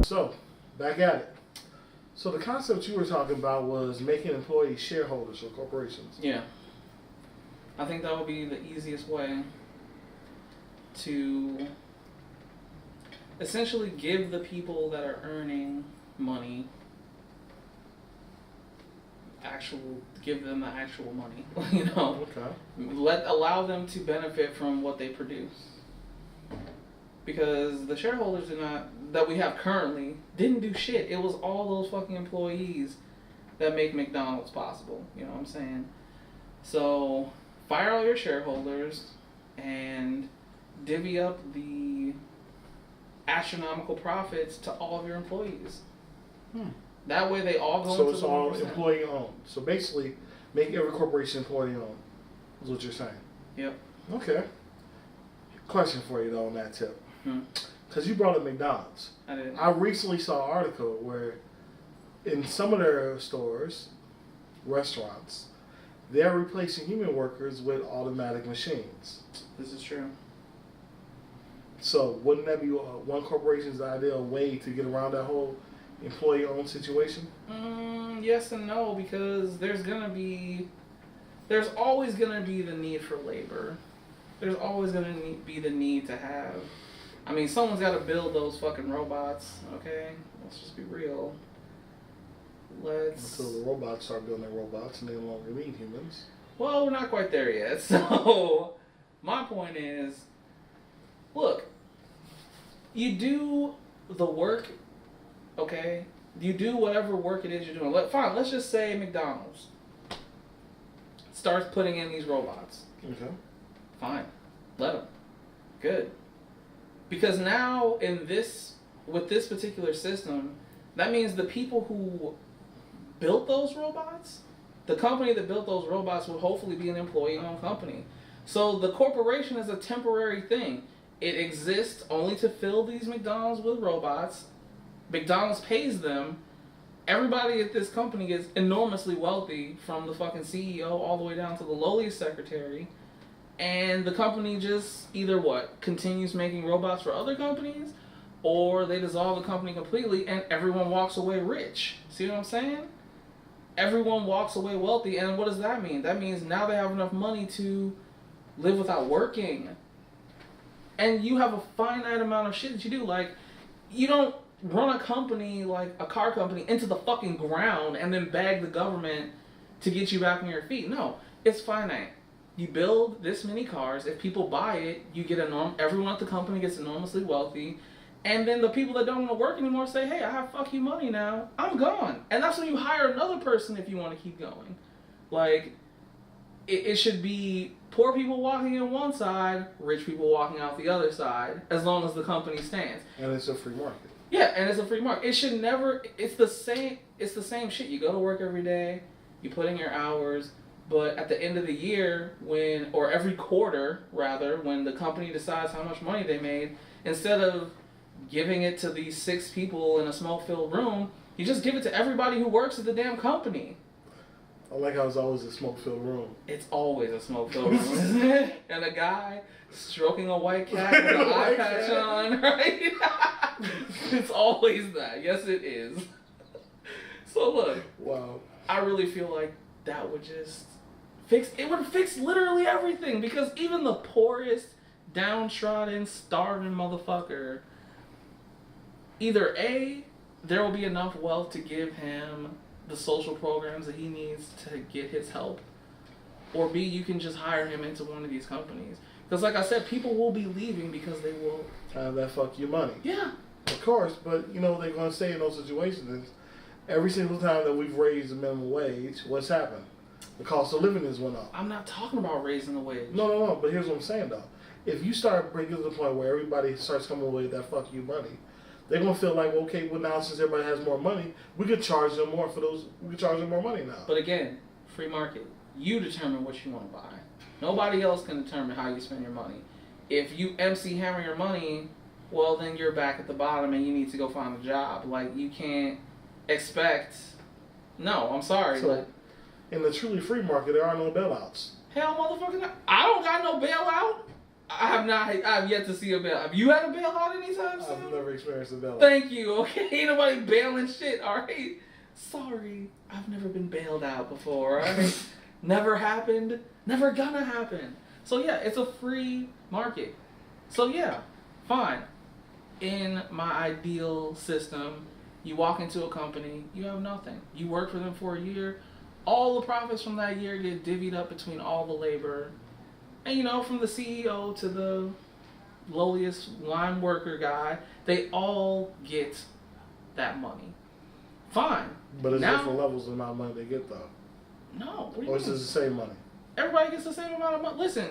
So, back at it. So the concept you were talking about was making employees shareholders for corporations. Yeah. I think that would be the easiest way to essentially give the people that are earning money give them the actual money, Okay. allow them to benefit from what they produce. Because the shareholders that we have currently didn't do shit. It was all those fucking employees that make McDonald's possible. You know what I'm saying? So fire all your shareholders and divvy up the astronomical profits to all of your employees. That way they all go into the 1%. So it's all employee owned. So basically, make every corporation employee owned, is what you're saying. Yep. Okay. Question for you though on that tip. Because you brought up McDonald's. I did. I recently saw an article where in some of their stores, restaurants, they're replacing human workers with automatic machines. This is true. So wouldn't that be one corporation's ideal way to get around that whole employee-owned situation? Yes and no, because there's always gonna be the need for labor. There's always gonna be the need to have. I mean, someone's got to build those fucking robots. Okay, let's just be real. Until the robots start building robots and they no longer need humans. Well, we're not quite there yet. So my point is, look, you do the work. Okay, you do whatever work it is you're doing. Fine, let's just say McDonald's starts putting in these robots. Okay. Fine, let them. Good. Because now with this particular system, that means the people who built those robots, the company that built those robots would hopefully be an employee-owned company. So the corporation is a temporary thing. It exists only to fill these McDonald's with robots. McDonald's pays them. Everybody at this company is enormously wealthy, from the fucking CEO all the way down to the lowliest secretary. And the company just either continues making robots for other companies, or they dissolve the company completely and everyone walks away rich. See what I'm saying? Everyone walks away wealthy, and what does that mean? That means now they have enough money to live without working. And you have a finite amount of shit that you do. Like, you don't run a company, like a car company, into the fucking ground and then beg the government to get you back on your feet. No, it's finite. You build this many cars. If people buy it, you get everyone at the company gets enormously wealthy. And then the people that don't want to work anymore say, hey, I have fuck you money now. I'm gone. And that's when you hire another person if you want to keep going. Like, it should be poor people walking in one side, rich people walking out the other side, as long as the company stands. And it's a free market. Yeah, and it's a free market. It should never, it's the same shit. You go to work every day, you put in your hours, but at the end of the year, or every quarter, rather, when the company decides how much money they made, instead of giving it to these 6 people in a smoke-filled room, you just give it to everybody who works at the damn company. I like how it's always a smoke-filled room. It's always a smoke-filled room, isn't it? And a guy stroking a white cat with an eye patch on, right? It's always that. Yes, it is. So look. Wow. I really feel like that would just fix literally everything, because even the poorest, downtrodden, starving motherfucker, either A, there will be enough wealth to give him the social programs that he needs to get his help, or B, you can just hire him into one of these companies. Because like I said, people will be leaving because they will have that fuck you money. Yeah. Of course, but they're going to stay in those situations. Every single time that we've raised the minimum wage, what's happened? The cost of living has went up. I'm not talking about raising the wage. No. But here's what I'm saying, though. If you start bringing to the point where everybody starts coming away with that fuck you money, they're going to feel like, okay, well, now since everybody has more money, we could charge them more for those. We could charge them more money now. But again, free market. You determine what you want to buy. Nobody else can determine how you spend your money. If you MC Hammer your money, well, then you're back at the bottom and you need to go find a job. Like, you can't expect... No, I'm sorry. So, in the truly free market, there are no bailouts. Hell, motherfucker, I don't got no bailout. I have not. I have yet to see a bail. Have you had a bailout anytime soon? I've never experienced a bailout. Thank you. Okay, ain't nobody bailing shit. All right. Sorry, I've never been bailed out before. All right. Never happened. Never gonna happen. So yeah, it's a free market. So yeah, fine. In my ideal system, you walk into a company, you have nothing. You work for them for a year. All the profits from that year get divvied up between all the labor. And you know, from the CEO to the lowliest line worker guy, they all get that money. Fine. But it's now, different levels of the amount of money they get, though. No. What do you Or mean? is it the same money? Everybody gets the same amount of money. Listen,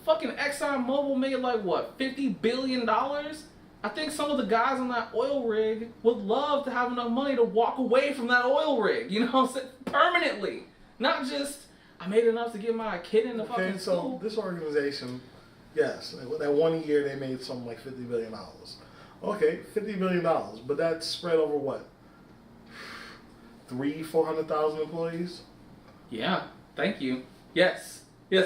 fucking ExxonMobil made like what, $50 billion? I think some of the guys on that oil rig would love to have enough money to walk away from that oil rig, you know, permanently. Not just, I made enough to get my kid into fucking school. So this organization, yes, that 1 year they made something like $50 billion. Okay, $50 billion, but that's spread over what? 400,000 employees? Yeah, thank you. Yes,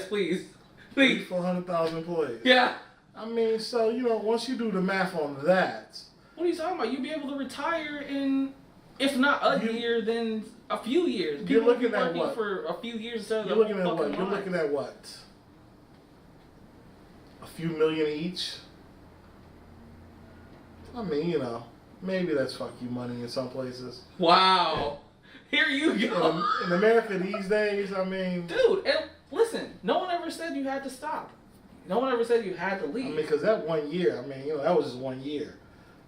please. Please. 400,000 employees. Yeah. I mean, so, you know, once you do the math on that. What are you talking about? You'd be able to retire in, if not a year, then a few years. People You're looking be at working what? for a few years instead of You're looking at what? fucking You're lives. looking at what? A few million each? I mean, you know, maybe that's fuck you money in some places. Wow. Here you go. In America these days, I mean... Dude, and listen, no one ever said you had to stop. No one ever said you had to leave. I mean, because that 1 year, I mean, you know, that was just 1 year.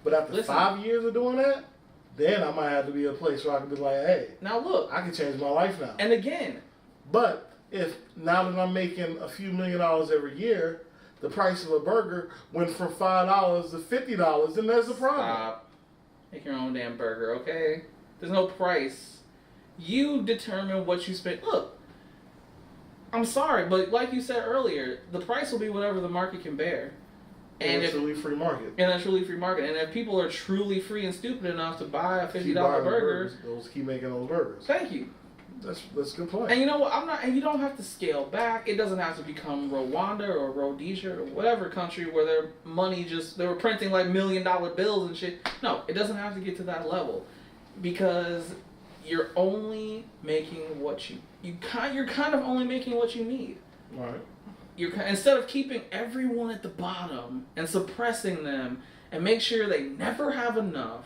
But after Listen. 5 years of doing that, then I might have to be a place where I can be like, hey, Now look, I can change my life now. and again, But if now that I'm making a few $1 million every year, the price of a burger went from $5 to $50, then there's a problem. stop. Make your own damn burger, okay? There's no price. You determine what you spend. Look, I'm sorry, but like you said earlier, the price will be whatever the market can bear. And it's a truly free market. And a truly free market. And if people are truly free and stupid enough to buy a $50 Keep buying burger, those keep making those burgers. thank you. That's a good point. And you know what? And you don't have to scale back. It doesn't have to become Rwanda or Rhodesia or whatever country where their money they were printing like $1 million bills and shit. No, it doesn't have to get to that level, because you're only making what you're kind of only making what you need. All right. Instead of keeping everyone at the bottom and suppressing them and make sure they never have enough,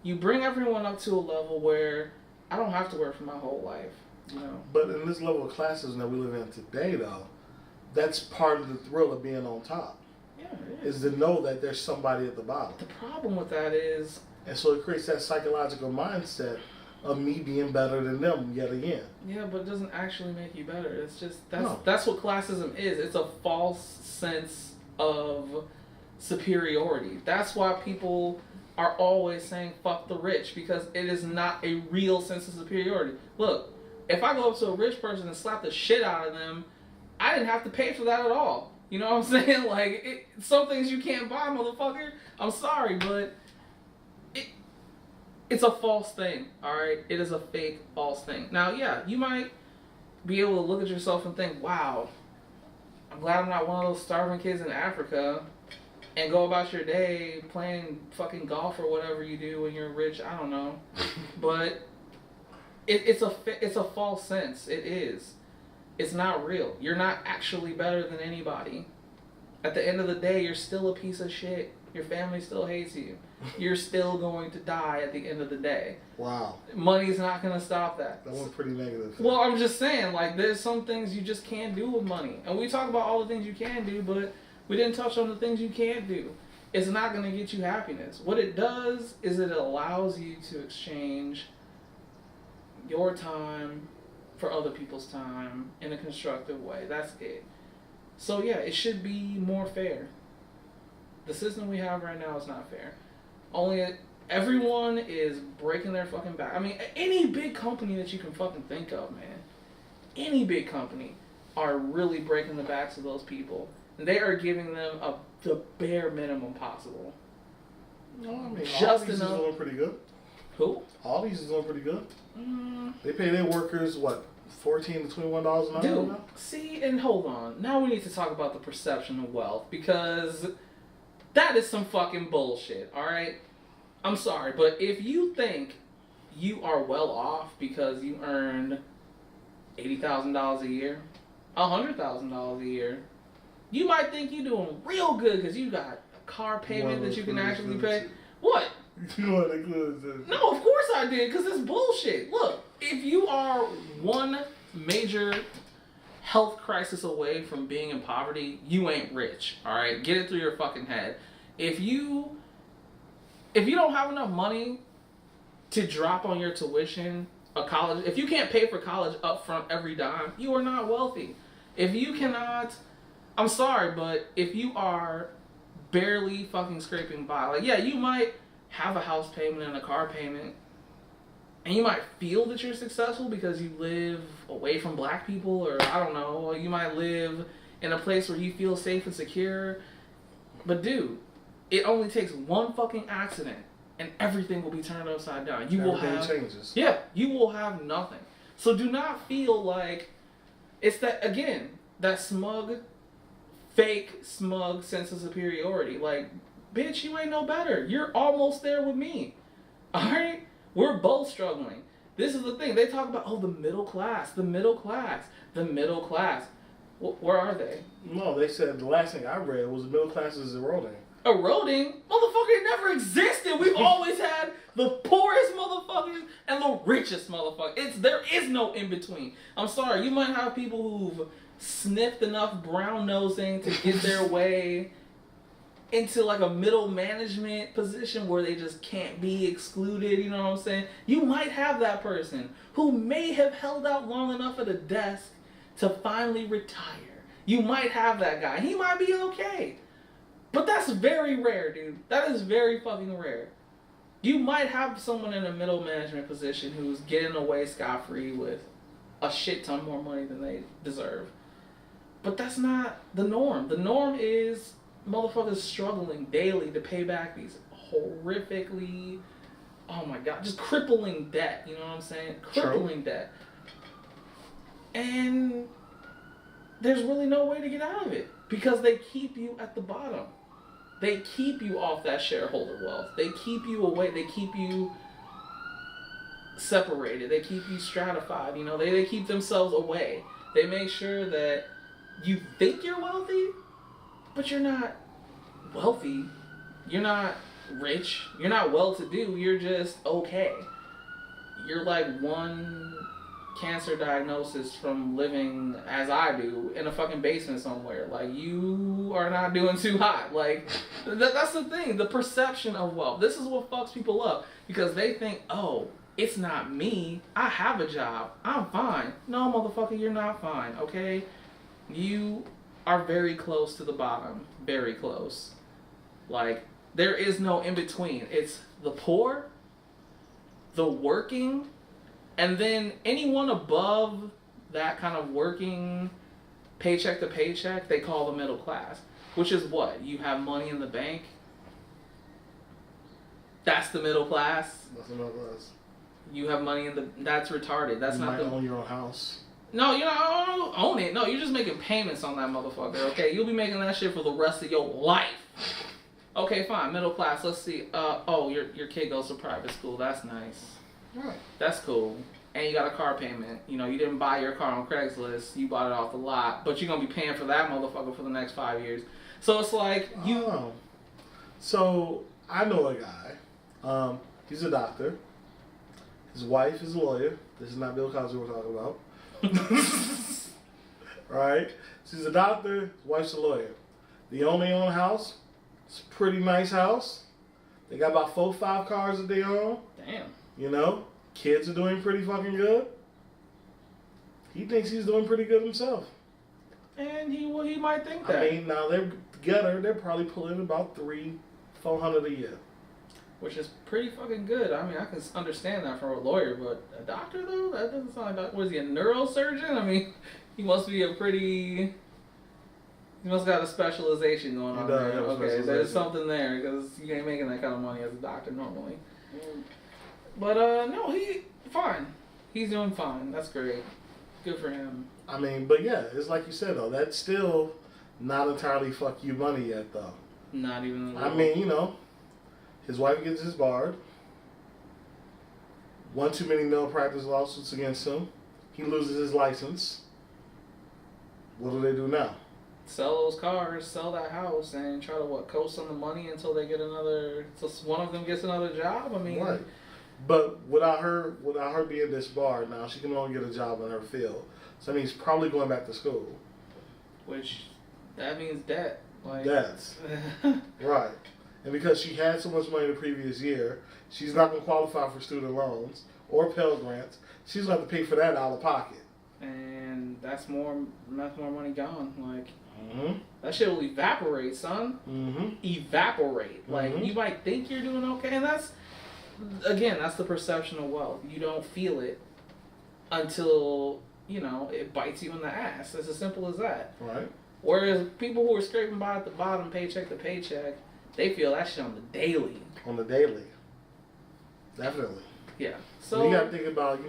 you bring everyone up to a level where I don't have to work for my whole life, you know. But in this level of classism that we live in today, though, that's part of the thrill of being on top. Yeah, it is. Is to know that there's somebody at the bottom. The problem with that is, And so it creates that psychological mindset of me being better than them yet again. yeah, but it doesn't actually make you better. It's just No. that's what classism is. It's a false sense of superiority. That's why people are always saying fuck the rich, because it is not a real sense of superiority. Look, if I go up to a rich person and slap the shit out of them, I didn't have to pay for that at all. You know what I'm saying? Like, some things you can't buy, motherfucker. I'm sorry, but it's a false thing, alright? It is a fake, false thing. Now, yeah, you might be able to look at yourself and think, wow, I'm glad I'm not one of those starving kids in Africa, and go about your day playing fucking golf or whatever you do when you're rich. I don't know. But it's a false sense. It is. It's not real. You're not actually better than anybody. At the end of the day, you're still a piece of shit. Your family still hates you. You're still going to die at the end of the day. Wow. Money's not going to stop that. That went pretty negative. Well, I'm just saying, like, there's some things you just can't do with money. And we talk about all the things you can do, but we didn't touch on the things you can't do. It's not going to get you happiness. What it does is it allows you to exchange your time for other people's time in a constructive way. That's it. So yeah, it should be more fair. The system we have right now is not fair. Everyone is breaking their fucking back. I mean, any big company that you can fucking think of, man. Any big company are really breaking the backs of those people. And they are giving them the bare minimum possible. No, I mean, Just Aldi's is enough. doing pretty good. Who? Aldi's is doing pretty good. Mm, They pay their workers, what, $14 to $21 an hour. Dude, now? see, and hold on. Now we need to talk about the perception of wealth, because that is some fucking bullshit, alright? I'm sorry, but if you think you are well off because you earned $80,000 a year, $100,000 a year, you might think you're doing real good because you got a car payment that you can actually pay. What? You want to include this? No, of course I did, because it's bullshit. Look, if you are one major health crisis away from being in poverty, you ain't rich, alright? Get it through your fucking head. If you don't have enough money to drop on your tuition, if you can't pay for college up front every dime, you are not wealthy. If you cannot, I'm sorry, but if you are barely fucking scraping by, like, yeah, you might have a house payment and a car payment, and you might feel that you're successful because you live away from black people, or I don't know, or you might live in a place where you feel safe and secure. But dude, it only takes one fucking accident and everything will be turned upside down. You will have changes. Yeah, you will have nothing. So do not feel like it's that, again, that fake smug sense of superiority. Like, bitch, you ain't no better. You're almost there with me. Alright? We're both struggling. This is the thing. They talk about, the middle class, the middle class, the middle class. Where are they? No, they said the last thing I read was the middle class is eroding. Eroding? Motherfucker, it never existed. We've always had the poorest motherfuckers and the richest motherfuckers. There is no in between. I'm sorry, you might have people who've sniffed enough brown nosing to get their way into like a middle management position where they just can't be excluded, you know what I'm saying? You might have that person who may have held out long enough at a desk to finally retire. You might have that guy. He might be okay. But that's very rare, dude. That is very fucking rare. You might have someone in a middle management position who's getting away scot-free with a shit ton more money than they deserve. But that's not the norm. The norm is motherfuckers struggling daily to pay back these horrifically, oh my god, just crippling debt. You know what I'm saying? Crippling debt. And there's really no way to get out of it because they keep you at the bottom. They keep you off that shareholder wealth. They keep you away. They keep you separated. They keep you stratified. You know, they keep themselves away. They make sure that you think you're wealthy, but you're not wealthy. You're not rich. You're not well-to-do. You're just okay. You're like one cancer diagnosis from living as I do in a fucking basement somewhere. Like, you are not doing too hot. Like, that's the thing, the perception of wealth. This is what fucks people up because they think, it's not me. I have a job. I'm fine. No, motherfucker, you're not fine, okay? You are very close to the bottom. Very close. Like, there is no in between. It's the poor, the working, and then anyone above that kind of working paycheck to paycheck, they call the middle class. Which is what? You have money in the bank? That's the middle class? That's the middle class. You have money in the... That's retarded. That's you not might own your own house. No, you don't own it. No, you're just making payments on that motherfucker, okay? You'll be making that shit for the rest of your life. Okay, fine. Middle class. Let's see. Your kid goes to private school. That's nice. Right. That's cool. And you got a car payment. You know, you didn't buy your car on Craigslist. You bought it off the lot. But you're going to be paying for that motherfucker for the next 5 years. So it's like you... Oh. So, I know a guy. He's a doctor. His wife is a lawyer. This is not Bill Cosby we're talking about. Right? She's a doctor. His wife's a lawyer. They own their own house. It's a pretty nice house. They got about 4 or 5 cars that they own. Damn. You know? Kids are doing pretty fucking good. He thinks he's doing pretty good himself. And he might think that. I mean, now they're together. They're probably pulling about $300-400 a year. Which is pretty fucking good. I mean, I can understand that from a lawyer, but a doctor, though? That doesn't sound like... Was he a neurosurgeon? I mean, he must be a pretty... He must got a specialization going on there. Okay, there's something there, because you ain't making that kind of money as a doctor normally. But, no, fine. He's doing fine. That's great. Good for him. I mean, but yeah, it's like you said though. That's still not entirely fuck you money yet though. Not even. I mean, you know, his wife gets disbarred. One too many malpractice lawsuits against him. He loses his license. What do they do now? Sell those cars, sell that house, and try to coast on the money until they get another. Until one of them gets another job. I mean, right. But without her being disbarred now, she can only get a job in her field. So that means probably going back to school. Which, that means debt. Like, Debts. Right. And because she had so much money the previous year, she's not going to qualify for student loans or Pell Grants. She's going to have to pay for that out of pocket. And that's more money gone. Like, mm-hmm. That shit will evaporate, son. Mm-hmm. Evaporate. Like, mm-hmm. You might think you're doing okay, and that's the perception of wealth. You don't feel it until, it bites you in the ass. It's as simple as that. Right. Whereas people who are scraping by at the bottom, paycheck to paycheck, they feel that shit on the daily. On the daily. Definitely. Yeah. So you got to think about,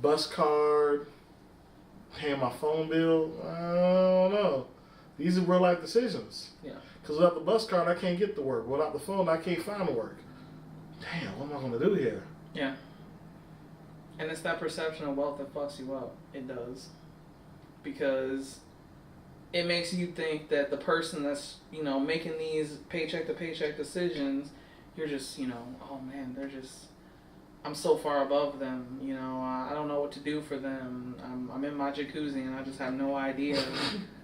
bus card, paying my phone bill. I don't know. These are real life decisions. Yeah. Because without the bus card, I can't get to work. Without the phone, I can't find work. Damn, what am I going to do here? Yeah. And it's that perception of wealth that fucks you up. It does. Because it makes you think that the person that's, making these paycheck to paycheck decisions, you're just, oh man, I'm so far above them, I don't know what to do for them. I'm in my jacuzzi and I just have no idea.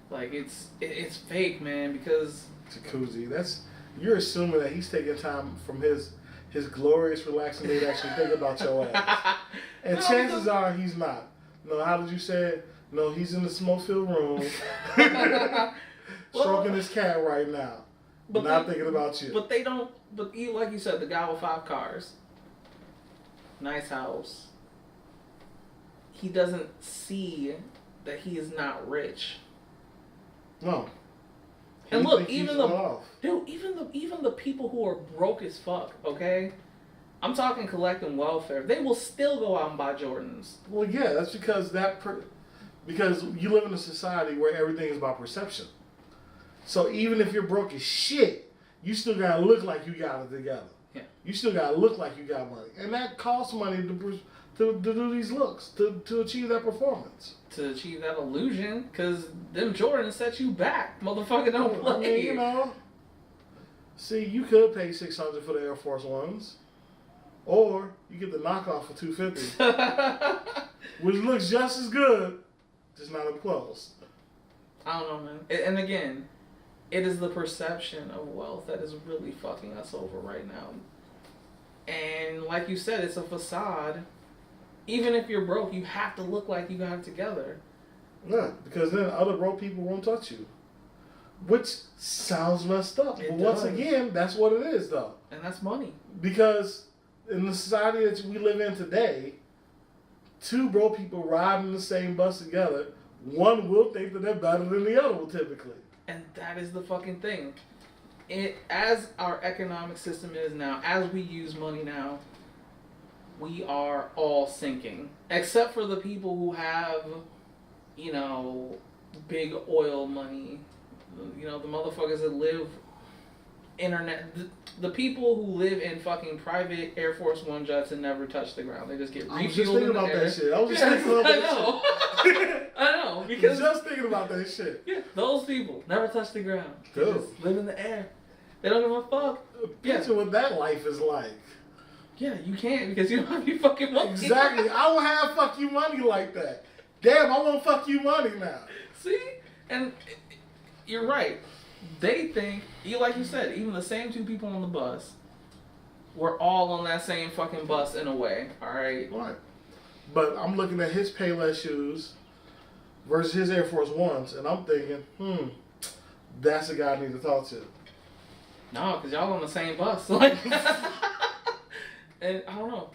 Like, it's fake, man, because... Jacuzzi, you're assuming that he's taking time from his glorious relaxing day to actually think about your ass. And chances are he's not. No, how did you say it? No, he's in the smoke-filled room, stroking his cat right now, not thinking about you. But they don't, like you said, the guy with 5 cars, nice house, he doesn't see that he is not rich. No. And look, even the people who are broke as fuck, okay? I'm talking collecting welfare. They will still go out and buy Jordans. Well, yeah, that's because because you live in a society where everything is about perception. So even if you're broke as shit, you still gotta look like you got it together. Yeah. You still gotta look like you got money, and that costs money to do these looks to achieve that performance. To achieve that illusion, because them Jordans set you back. Motherfucker, don't play. I mean, see, you could pay $600 for the Air Force Ones, or you get the knockoff for $250, which looks just as good, just not up close. I don't know, man. And again, it is the perception of wealth that is really fucking us over right now. And like you said, it's a facade. Even if you're broke, you have to look like you got it together. Yeah, because then other broke people won't touch you. Which sounds messed up. But once again, that's what it is, though. And that's money. Because in the society that we live in today, 2 broke people riding the same bus together, one will think that they're better than the other one, typically. And that is the fucking thing. As our economic system is now, as we use money now, we are all sinking. Except for the people who have, big oil money. The motherfuckers that live internet. The people who live in fucking private Air Force One jets and never touch the ground. They just get refueled in the air. I was just thinking about that shit. I know. Because just thinking about that shit. Yeah, those people never touch the ground. They Dude. just live in the air. They don't give a fuck. Picture what that life is like. Yeah, you can't because you don't have any fucking money. Exactly. I don't have fuck you money like that. Damn, I want fuck you money now. See? And you're right. They think, like you said, even the same 2 people on the bus, we're all on that same fucking bus in a way, alright? Right. But I'm looking at his Payless shoes versus his Air Force Ones, and I'm thinking, that's the guy I need to talk to. No, because y'all on the same bus. Like, and I don't know.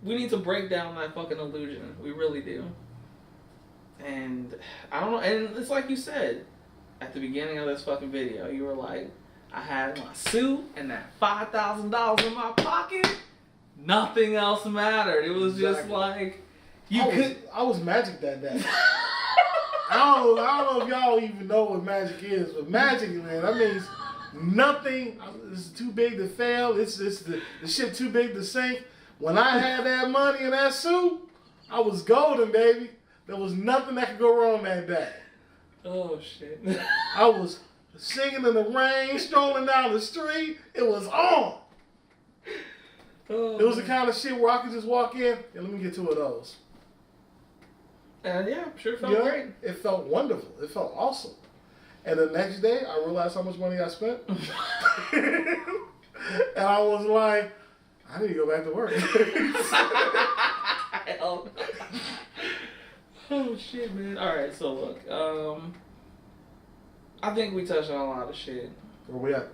We need to break down that fucking illusion. We really do. And I don't know. And it's like you said at the beginning of this fucking video. You were like, I had my suit and that $5,000 in my pocket. Nothing else mattered. It was just like, I was magic that day. I don't know if y'all even know what magic is, but magic, man, that means nothing. It's too big to fail. It's the shit too big to sink. When I had that money in that suit, I was golden, baby. There was nothing that could go wrong that day. Oh shit. I was singing in the rain, strolling down the street. It was on. Oh, it was the kind of shit where I could just walk in and let me get 2 of those. Yeah, sure it felt great. It felt wonderful. It felt awesome. And the next day, I realized how much money I spent. And I was like, I need to go back to work. Hell no. Oh shit, man. Alright, so look, I think we touched on a lot of shit. Where we at?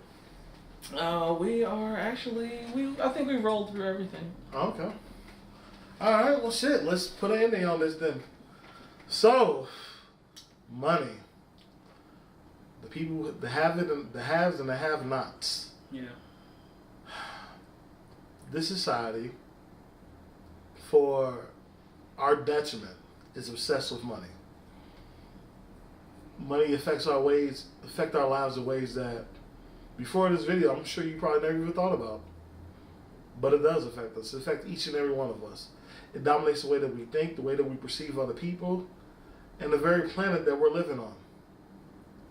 We are actually, I think we rolled through everything. Okay. Alright, well shit, let's put an ending on this then. So, money. The people, the have it, and the haves and the have-nots. Yeah. This society, for our detriment, is obsessed with money. Money affects our lives in ways that, before this video, I'm sure you probably never even thought about. But it does affect us. It affects each and every one of us. It dominates the way that we think, the way that we perceive other people, and the very planet that we're living on.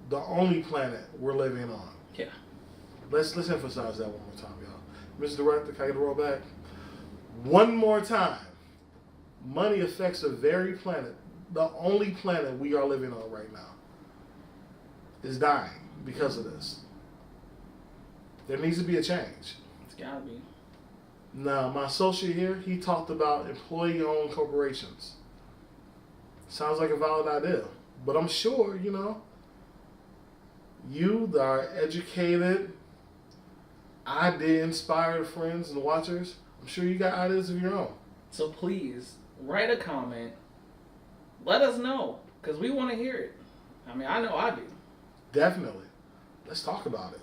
The only planet we're living on. Yeah. Let's emphasize that one more time, y'all. Mr. Director, can I get a roll back? One more time. Money affects the very planet, the only planet we are living on right now, is dying because of this. There needs to be a change. It's gotta be. Now, my associate here, he talked about employee-owned corporations. Sounds like a valid idea. But I'm sure, you that are educated, idea-inspired friends and watchers, I'm sure you got ideas of your own. So please, write a comment. Let us know, because we want to hear it. I mean, I know I do. Definitely. Let's talk about it.